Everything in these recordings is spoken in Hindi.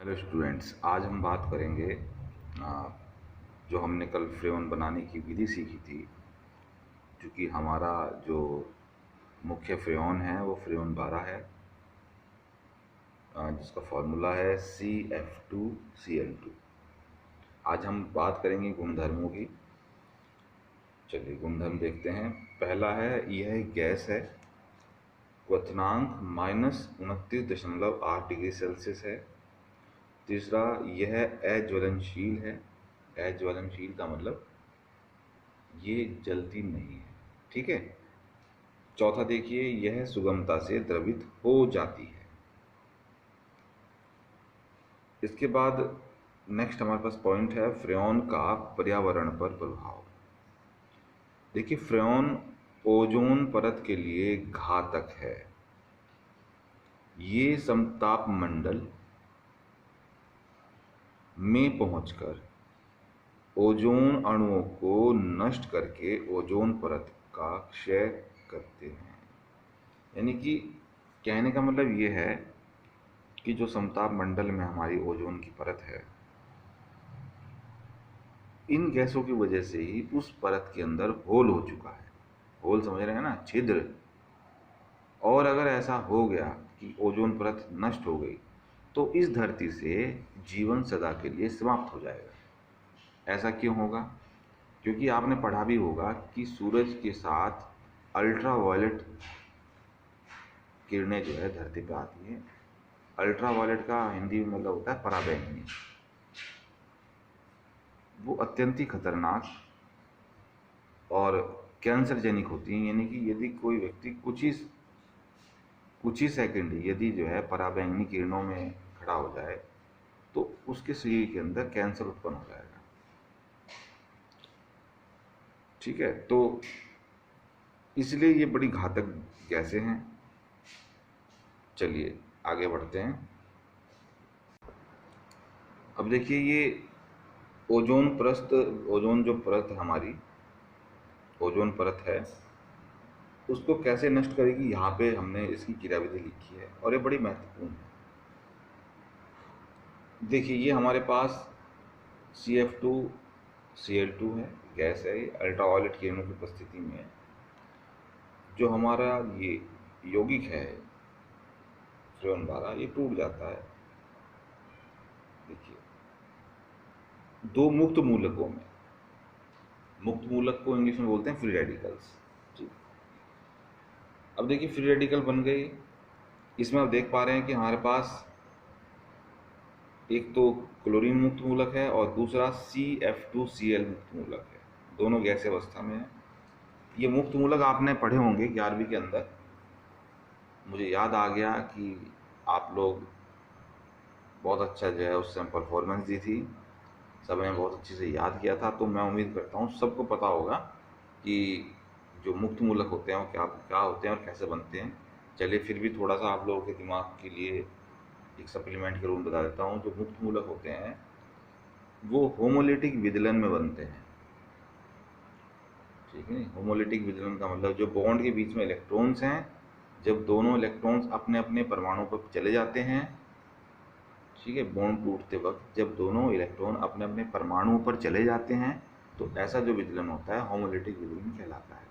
हेलो स्टूडेंट्स, आज हम बात करेंगे जो हमने कल फ्रेon बनाने की विधि सीखी थी। क्योंकि हमारा जो मुख्य फ्रेon है वो फ्रेon 12 है, जिसका फॉर्मूला है CF2Cl2। आज हम बात करेंगे गुणधर्मों की। चलिए गुणधर्म देखते हैं। पहला है, यह गैस है, क्वथनांक -29.8 डिग्री सेल्सियस है। तीसरा, यह अज्वलनशील है। अज्वलनशील का मतलब ये जलती नहीं है, ठीक है। चौथा देखिए, यह सुगमता से द्रवित हो जाती है। इसके बाद नेक्स्ट हमारे पास पॉइंट है फ्रेon का पर्यावरण पर प्रभाव। देखिए, फ्रेon ओजोन परत के लिए घातक है। ये समताप मंडल में पहुंचकर ओजोन अणुओं को नष्ट करके ओजोन परत का क्षय करते हैं। यानी कि कहने का मतलब ये है कि जो समताप मंडल में हमारी ओजोन की परत है, इन गैसों की वजह से ही उस परत के अंदर होल हो चुका है। होल समझ रहे हैं ना, छिद्र। और अगर ऐसा हो गया कि ओजोन परत नष्ट हो गई तो इस धरती से जीवन सदा के लिए समाप्त हो जाएगा। ऐसा क्यों होगा? क्योंकि आपने पढ़ा भी होगा कि सूरज के साथ अल्ट्रा वायलेट किरणें जो है धरती पे आती हैं। अल्ट्रा वायलेट का हिंदी में मतलब होता है पराबैंगनी। वो अत्यंत ही खतरनाक और कैंसरजेनिक होती हैं। यानी कि यदि कोई व्यक्ति कुछ ही सेकंड यदि जो है पराबैंगनी किरणों में खड़ा हो जाए तो उसके शरीर के अंदर कैंसर उत्पन्न हो जाएगा, ठीक है। तो इसलिए ये बड़ी घातक गैसें हैं। चलिए आगे बढ़ते हैं। अब देखिए, ये ओजोन जो परत हमारी ओजोन परत है, उसको कैसे नष्ट करेगी, यहाँ पे हमने इसकी क्रियाविधि लिखी है और ये बड़ी महत्वपूर्ण है। देखिए, ये हमारे पास CF2Cl2 है, गैस है। ये अल्ट्रावायलेट किरणों की उपस्थिति में जो हमारा ये यौगिक है फ्रेon 12, ये टूट जाता है। देखिए, दो मुक्त मूलकों में, मुक्त मूलक को इंग्लिश में बोलते हैं फ्री रेडिकल्स। अब देखिए, फ्री रेडिकल बन गई। इसमें आप देख पा रहे हैं कि हमारे पास एक तो क्लोरीन मुक्त मूलक है और दूसरा CF2Cl मुक्त मूलक है। दोनों गैस अवस्था में है। ये मुक्त मूलक आपने पढ़े होंगे 11वीं के अंदर। मुझे याद आ गया कि आप लोग बहुत अच्छा जो है उस समय परफॉर्मेंस दी थी, सबने बहुत अच्छे से याद किया था। तो मैं उम्मीद करता हूँ सबको पता होगा कि जो मुक्त मूलक होते हैं वो क्या क्या होते हैं और कैसे बनते हैं। चलिए फिर भी थोड़ा सा आप लोगों के दिमाग के लिए एक सप्लीमेंट के रूप में बता देता हूँ। जो मुक्त मूलक होते हैं वो होमोलिटिक विदलन में बनते हैं, ठीक है। होमोलिटिक विदलन का मतलब जो बॉन्ड के बीच में इलेक्ट्रॉन्स हैं, जब दोनों इलेक्ट्रॉन्स अपने अपने परमाणु पर चले जाते हैं, ठीक है, बॉन्ड टूटते वक्त जब दोनों इलेक्ट्रॉन अपने अपने परमाणु पर चले जाते हैं तो ऐसा जो विदलन होता है होमोलिटिक विदलन कहलाता है।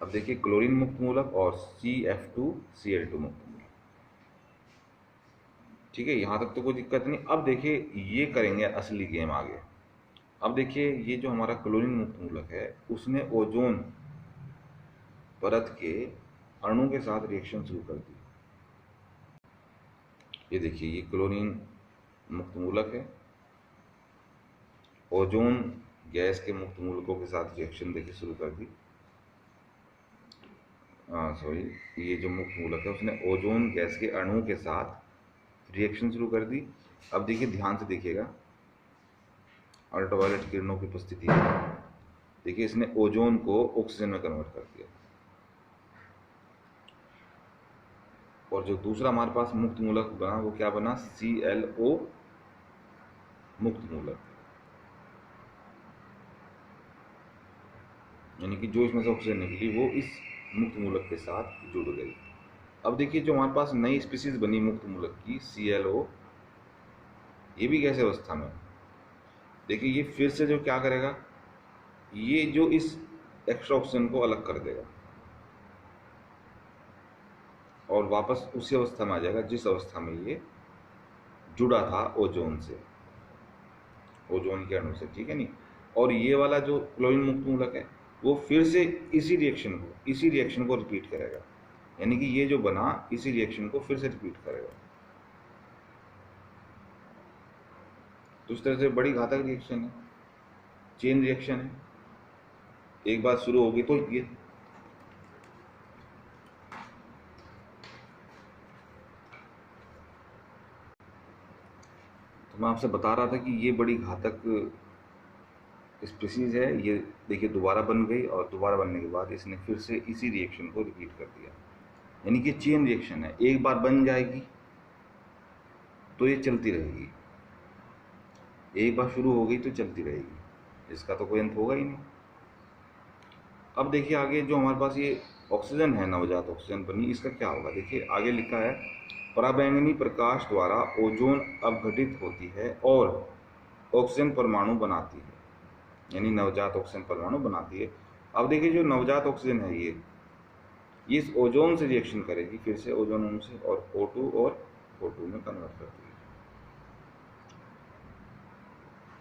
अब देखिए, क्लोरीन मुक्त मूलक और CF2Cl2 मुक्त मूलक, ठीक है। यहाँ तक तो कोई दिक्कत नहीं। अब देखिए, ये करेंगे असली गेम आगे। अब देखिए, ये जो हमारा क्लोरीन मुक्त मूलक है उसने ओजोन परत के अणु के साथ रिएक्शन शुरू कर दी। ये देखिए, ये क्लोरीन मुक्त मूलक है, ओजोन गैस के मुक्त मूलकों के साथ रिएक्शन देखिए शुरू कर दी। सॉरी, ये जो मुक्त मूलक है उसने ओजोन गैस के अणु के साथ रिएक्शन शुरू कर दी। अब देखिए, ध्यान से देखिएगा, अल्ट्रावायलेट किरणों की उपस्थिति में देखिए इसने ओजोन को ऑक्सीजन में कन्वर्ट कर दिया। और जो दूसरा हमारे पास मुक्त मूलक बना वो क्या बना? ClO मुक्त मूलक। यानी कि जो इसमें से ऑक्सीजन निकली वो इस मुक्त मूलक के साथ जुड़ गई। अब देखिए जो हमारे पास नई स्पीसीज बनी मुक्त मूलक की ClO, ये भी गैस अवस्था में। देखिए ये फिर से जो क्या करेगा, ये जो इस एक्स्ट्रा ऑक्सीजन को अलग कर देगा और वापस उसी अवस्था में आ जाएगा जिस अवस्था में ये जुड़ा था ओजोन से, ओजोन के अणु से, ठीक है नहीं। और ये वाला जो क्लोरीन मुक्त मूलक है वो फिर से इसी रिएक्शन को रिपीट करेगा, यानी कि ये जो बना इसी रिएक्शन को फिर से रिपीट करेगा। तो इस तरह से बड़ी घातक रिएक्शन है, चेन रिएक्शन है। एक बार शुरू होगी तो ये तो मैं आपसे बता रहा था कि ये बड़ी घातक स्पीसीज है। ये देखिए दोबारा बन गई और दोबारा बनने के बाद इसने फिर से इसी रिएक्शन को रिपीट कर दिया, यानी कि चेन रिएक्शन है। एक बार बन जाएगी तो ये चलती रहेगी, एक बार शुरू हो गई तो चलती रहेगी, इसका तो कोई अंत होगा ही नहीं। अब देखिए आगे जो हमारे पास ये ऑक्सीजन है, नवजात ऑक्सीजन बनी, इसका क्या होगा। देखिए आगे लिखा है, पराबैंगनी प्रकाश द्वारा ओजोन अपघटित होती है और ऑक्सीजन परमाणु बनाती है, यानी नवजात ऑक्सीजन परमाणु बनाती है। अब देखिए जो नवजात ऑक्सीजन है ये इस ओजोन से रिएक्शन करेगी, फिर से ओजोन अणु से, और O2 और O2 में कन्वर्ट करती है,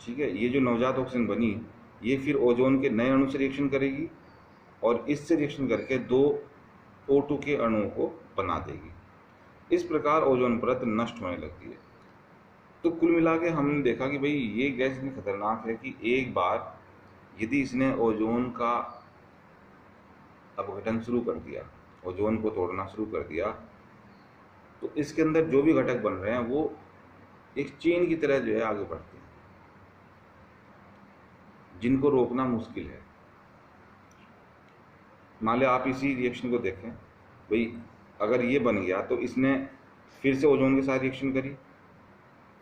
ठीक है। ये जो नवजात ऑक्सीजन बनी ये फिर ओजोन के नए अणु से रिएक्शन करेगी और इससे रिएक्शन करके दो O2 के अणुओं को बना देगी। इस प्रकार ओजोन परत नष्ट होने लगती है। तो कुल मिला के हमने देखा कि भाई ये गैस इतनी खतरनाक है कि एक बार यदि इसने ओजोन का अपघटन शुरू कर दिया, ओजोन को तोड़ना शुरू कर दिया, तो इसके अंदर जो भी घटक बन रहे हैं वो एक चेन की तरह जो है आगे बढ़ते हैं, जिनको रोकना मुश्किल है। मान लिया आप इसी रिएक्शन को देखें, भाई अगर ये बन गया तो इसने फिर से ओजोन के साथ रिएक्शन करी,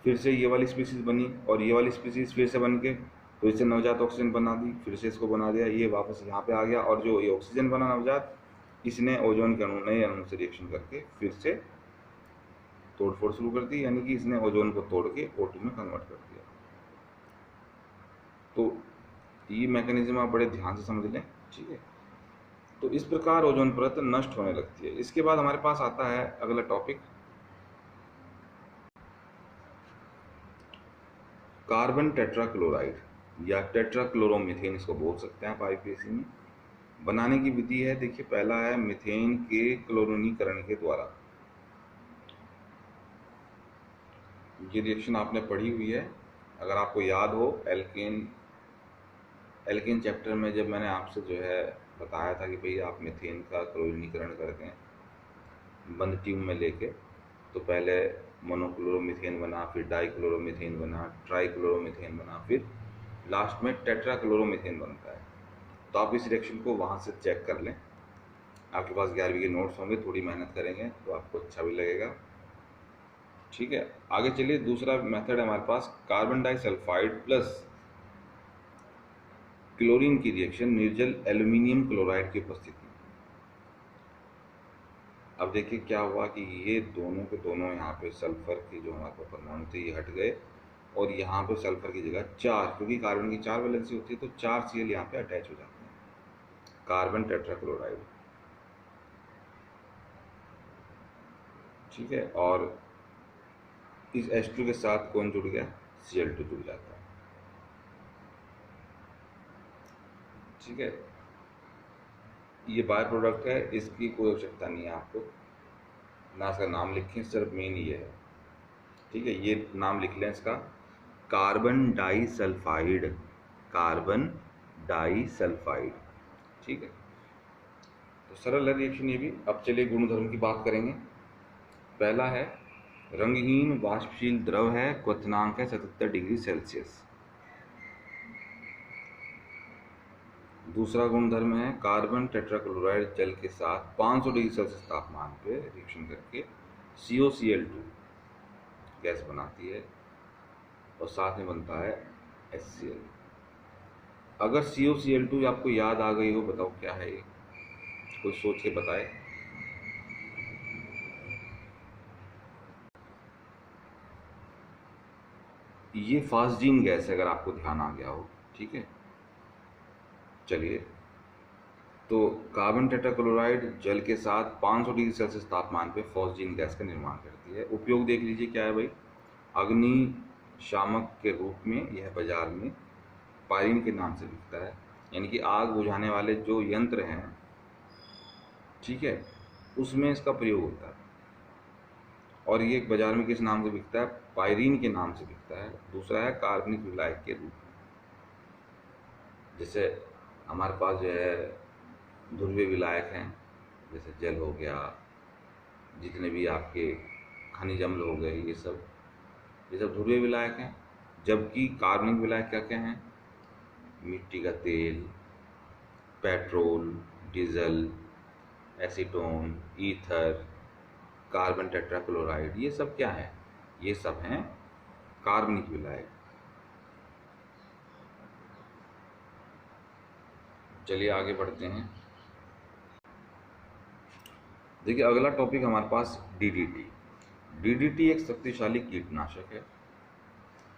फिर से ये वाली स्पीसीज बनी और ये वाली स्पीसीज फिर से बन के तो इससे नवजात ऑक्सीजन बना दी, फिर से इसको बना दिया, ये वापस यहाँ पे आ गया, और जो ये ऑक्सीजन बना नवजात, इसने ओजोन के अणु नए अणु से रिएक्शन करके फिर से तोड़फोड़ शुरू कर दी, यानी कि इसने ओजोन को तोड़ के O2 में कन्वर्ट कर दिया। तो ये मैकेनिज्म आप बड़े ध्यान से समझ लें, ठीक है। तो इस प्रकार ओजोन परत नष्ट होने लगती है। इसके बाद हमारे पास आता है अगला टॉपिक, कार्बन टेट्राक्लोराइड या टेट्राक्लोरोमीथेन, इसको बोल सकते हैं आप IPAC में। बनाने की विधि है, देखिए पहला है मीथेन के क्लोरीनीकरण के द्वारा। ये रिएक्शन आपने पढ़ी हुई है, अगर आपको याद हो एल्केन चैप्टर में जब मैंने आपसे जो है बताया था कि भाई आप मीथेन का क्लोरीनीकरण करके बंद ट्यूब में लेके, तो पहले मोनोक्लोरोमीथेन बना, फिर डाइक्लोरोमीथेन बना, ट्राइक्लोरोमीथेन बना, फिर लास्ट में टेट्राक्लोरोमीथेन बनता है। तो आप इस रिएक्शन को वहाँ से चेक कर लें, आपके पास 11वीं के नोट्स होंगे, थोड़ी मेहनत करेंगे तो आपको अच्छा भी लगेगा, ठीक है। आगे चलिए, दूसरा मेथड है हमारे पास, कार्बन डाइसल्फाइड प्लस क्लोरीन की रिएक्शन निर्जल एल्यूमिनियम क्लोराइड की उपस्थिति। अब देखिए क्या हुआ कि ये दोनों के दोनों यहाँ पे सल्फर की जो हमारे पास परमाणु थे ये हट गए और यहाँ पे सल्फर की जगह 4, क्योंकि कार्बन की 4 वैलेंसी होती है तो 4 Cl यहाँ पे अटैच हो जाते हैं, कार्बन टेट्राक्लोराइड, ठीक है। और इस H2 के साथ कौन जुड़ गया, Cl2 जुड़ जाता है, ठीक है। ये बाय प्रोडक्ट है, इसकी कोई आवश्यकता नहीं है आपको, ना इसका नाम लिखें, सिर्फ मेन ये है, ठीक है। ये नाम लिख लें इसका, कार्बन डाइसल्फाइड, कार्बन डाइसल्फाइड, ठीक है। तो सरल है रिएक्शन ये भी। अब चलिए गुणधर्म की बात करेंगे। पहला है रंगहीन वाष्पशील द्रव है, क्वथनांक है 77 डिग्री सेल्सियस। दूसरा गुणधर्म है कार्बन टेट्राक्लोराइड जल के साथ 500 डिग्री सेल्सियस तापमान पे रिएक्शन करके COCl2 गैस बनाती है और साथ में बनता है HCl। अगर COCl2 आपको याद आ गई हो, बताओ क्या है ये, कोई सोच के बताए। ये फास्जीन गैस है, अगर आपको ध्यान आ गया हो, ठीक है। चलिए, तो कार्बन टेट्राक्लोराइड जल के साथ 500 डिग्री सेल्सियस तापमान पे फॉस्जीन गैस का निर्माण करती है। उपयोग देख लीजिए क्या है भाई, अग्निशामक के रूप में यह बाजार में पायरीन के नाम से बिकता है, यानी कि आग बुझाने वाले जो यंत्र हैं, ठीक है, उसमें इसका प्रयोग होता है। और ये बाजार में किस नाम से बिकता है, पायरीन के नाम से बिकता है। दूसरा है कार्बनिक विलायक के रूप में, जैसे हमारे पास जो है ध्रुवीय विलायक हैं, जैसे जल हो गया, जितने भी आपके खनिज अम्ल हो गए, ये सब ध्रुवीय विलायक हैं। जबकि कार्बनिक विलायक क्या क्या हैं, मिट्टी का तेल, petrol, diesel, acetone, ether, carbon tetrachloride, ये सब क्या है, ये सब हैं कार्बनिक विलायक। चलिए आगे बढ़ते हैं। देखिए अगला टॉपिक हमारे पास डीडीटी। डीडीटी एक शक्तिशाली कीटनाशक है।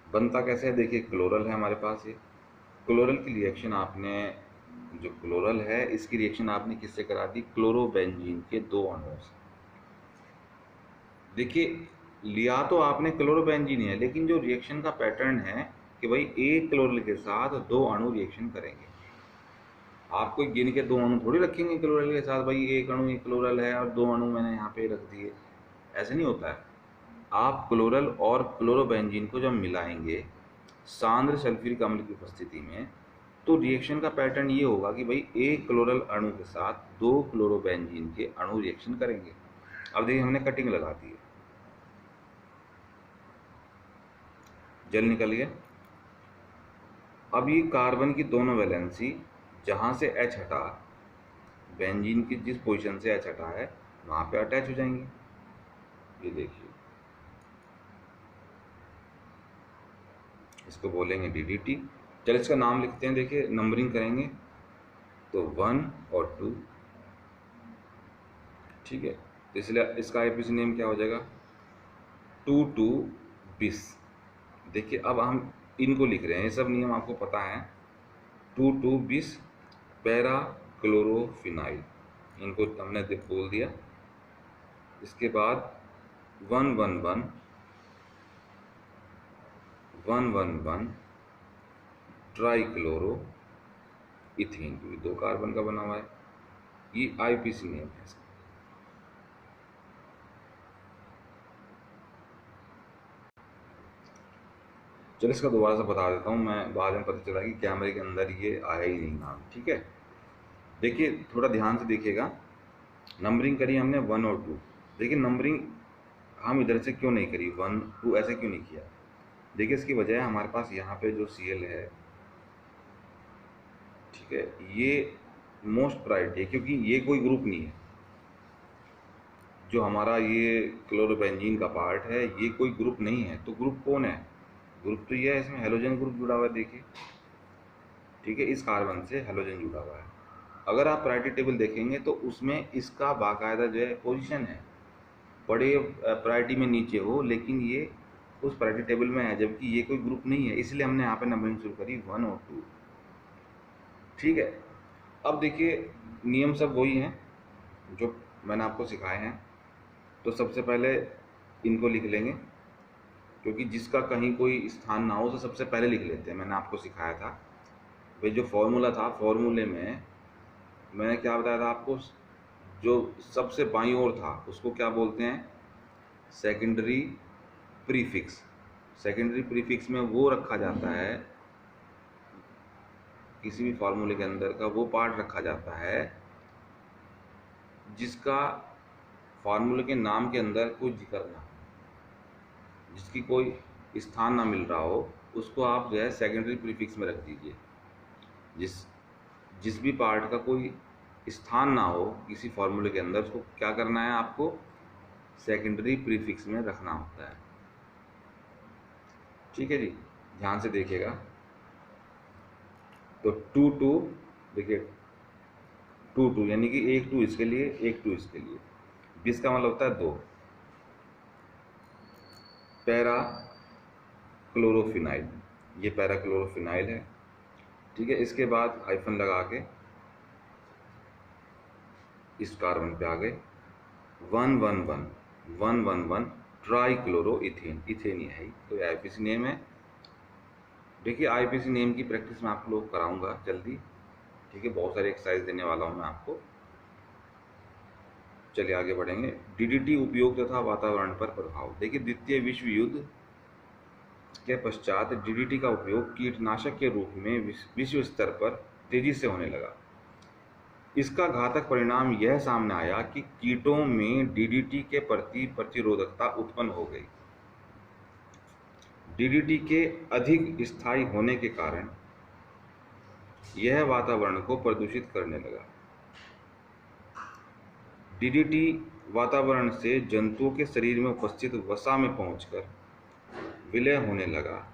बनता कैसे है, देखिए क्लोरल है हमारे पास, ये क्लोरल की रिएक्शन आपने, जो क्लोरल है इसकी रिएक्शन आपने किससे करा दी, क्लोरोबेंजीन के 2 अणुओं से। देखिए लिया तो आपने क्लोरोबेंजीन है, लेकिन जो रिएक्शन का पैटर्न है कि भाई एक क्लोरल के साथ 2 अणु रिएक्शन करेंगे। आप कोई गिन के 2 अणु थोड़ी रखेंगे क्लोरल के साथ, भाई एक अणु एक क्लोरल है और 2 अणु मैंने यहाँ पे रख दिए, ऐसे नहीं होता है। आप क्लोरल और क्लोरोबेंजीन को जब मिलाएंगे सांद्र सल्फ्यूरिक अम्ल की उपस्थिति में, तो रिएक्शन का पैटर्न ये होगा कि भाई एक क्लोरल अणु के साथ 2 क्लोरोबेंजीन के अणु रिएक्शन करेंगे। अब देखिए हमने कटिंग लगा दी है, जल निकल गया। अब ये कार्बन की दोनों वैलेंसी जहाँ से H हटा, बेंजीन की जिस पोजीशन से H हटा है वहाँ पे अटैच हो जाएंगे। ये देखिए, इसको बोलेंगे डीडीटी। चलिए इसका नाम लिखते हैं, देखिए नंबरिंग करेंगे तो 1 और 2, ठीक है। तो इसलिए इसका आईपीसी नेम क्या हो जाएगा, 2,2,bis। देखिए अब हम इनको लिख रहे हैं, ये सब नियम आपको पता है। 2,2,bis पैरा क्लोरोफिनाइल, इनको हमने बोल दिया। इसके बाद 1,1,1 ट्राईक्लोरो इथीन, क्योंकि 2 कार्बन का बना हुआ है। ये आईपीसी नेम है इसका। चलो इसका दोबारा से बता देता हूँ मैं, बाद में पता चला कि कैमरे के अंदर ये आया ही नहीं नाम, ठीक है। देखिए थोड़ा ध्यान से देखिएगा, नंबरिंग करी हमने 1 और 2। देखिए नंबरिंग हम इधर से क्यों नहीं करी, 1 2 ऐसे क्यों नहीं किया। देखिए इसकी वजह है हमारे पास यहाँ पे जो Cl है, ठीक है, ये मोस्ट प्रायोरिटी है, क्योंकि ये कोई ग्रुप नहीं है। जो हमारा ये क्लोरोबेंजीन का पार्ट है ये कोई ग्रुप नहीं है। तो ग्रुप कौन है, ग्रुप तो ये है, इसमें हेलोजन ग्रुप जुड़ा हुआ है, देखिए, ठीक है, इस कार्बन से हेलोजन जुड़ा हुआ है। अगर आप प्रायोरिटी टेबल देखेंगे तो उसमें इसका बाकायदा जो है पोजीशन है, बड़े प्रायोरिटी में नीचे हो, लेकिन ये उस प्रायोरिटी टेबल में है, जबकि ये कोई ग्रुप नहीं है, इसलिए हमने यहाँ पे नंबरिंग शुरू करी 1 और 2, ठीक है। अब देखिए नियम सब वही हैं जो मैंने आपको सिखाए हैं। तो सबसे पहले इनको लिख लेंगे, क्योंकि जिसका कहीं कोई स्थान ना हो तो सबसे पहले लिख लेते हैं। मैंने आपको सिखाया था भाई, जो फॉर्मूला था, फॉर्मूले में मैंने क्या बताया था आपको, जो सबसे बाईं ओर था उसको क्या बोलते हैं, सेकेंडरी प्रीफिक्स। सेकेंडरी प्रीफिक्स में वो रखा जाता है, किसी भी फार्मूले के अंदर का वो पार्ट रखा जाता है जिसका फार्मूले के नाम के अंदर कोई जिक्र ना हो, जिसकी कोई स्थान ना मिल रहा हो, उसको आप जो है सेकेंडरी प्रीफिक्स में रख दीजिए। जिस भी पार्ट का कोई स्थान ना हो किसी फार्मूले के अंदर, उसको क्या करना है, आपको सेकेंडरी प्रीफिक्स में रखना होता है, ठीक है जी। ध्यान से देखिएगा, तो 2,2, देखिए 2,2 यानी कि 1 2 इसके लिए, 1 2 इसके लिए, 20 का मतलब होता है 2। पैरा क्लोरोफिनाइल, ये पैराक्लोरोफिनाइल है, ठीक है। इसके बाद हाइफन लगा के इस कार्बन पे आ गए 111 ट्राईक्लोरोइथेन, इथेन ही है, तो आईपीसी नेम है। देखिए आईपीसी नेम की प्रैक्टिस मैं आप लोग कराऊंगा जल्दी, ठीक है, बहुत सारी एक्सरसाइज देने वाला हूं मैं आपको। चलिए आगे बढ़ेंगे। डीडीटी उपयोग तथा वातावरण पर प्रभाव। देखिए द्वितीय विश्व युद्ध के पश्चात डीडीटी का उपयोग कीटनाशक के रूप में विश्व स्तर पर तेजी से होने लगा। इसका घातक परिणाम यह सामने आया कि कीटों में डीडीटी के प्रति प्रतिरोधकता उत्पन्न हो गई। डीडीटी के अधिक स्थायी होने के कारण यह वातावरण को प्रदूषित करने लगा। डीडीटी वातावरण से जंतुओं के शरीर में उपस्थित वसा में पहुंचकर विलय होने लगा,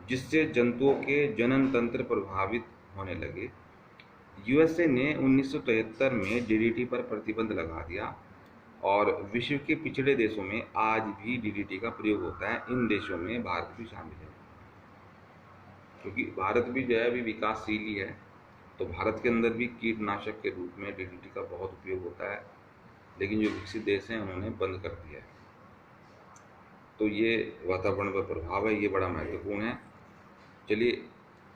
जिससे जंतुओं के जनन तंत्र प्रभावित होने लगे। यूएसए ने 1973 में डीडीटी पर प्रतिबंध लगा दिया और विश्व के पिछड़े देशों में आज भी डीडीटी का प्रयोग होता है। इन देशों में भारत भी शामिल है, क्योंकि भारत भी जो है अभी विकासशील ही है, तो भारत के अंदर भी कीटनाशक के रूप में डीडीटी का बहुत उपयोग होता है, लेकिन जो विकसित देश हैं उन्होंने बंद कर दिया है। तो ये वातावरण पर प्रभाव है, ये बड़ा महत्वपूर्ण है। चलिए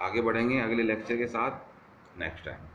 आगे बढ़ेंगे अगले लेक्चर के साथ नेक्स्ट टाइम।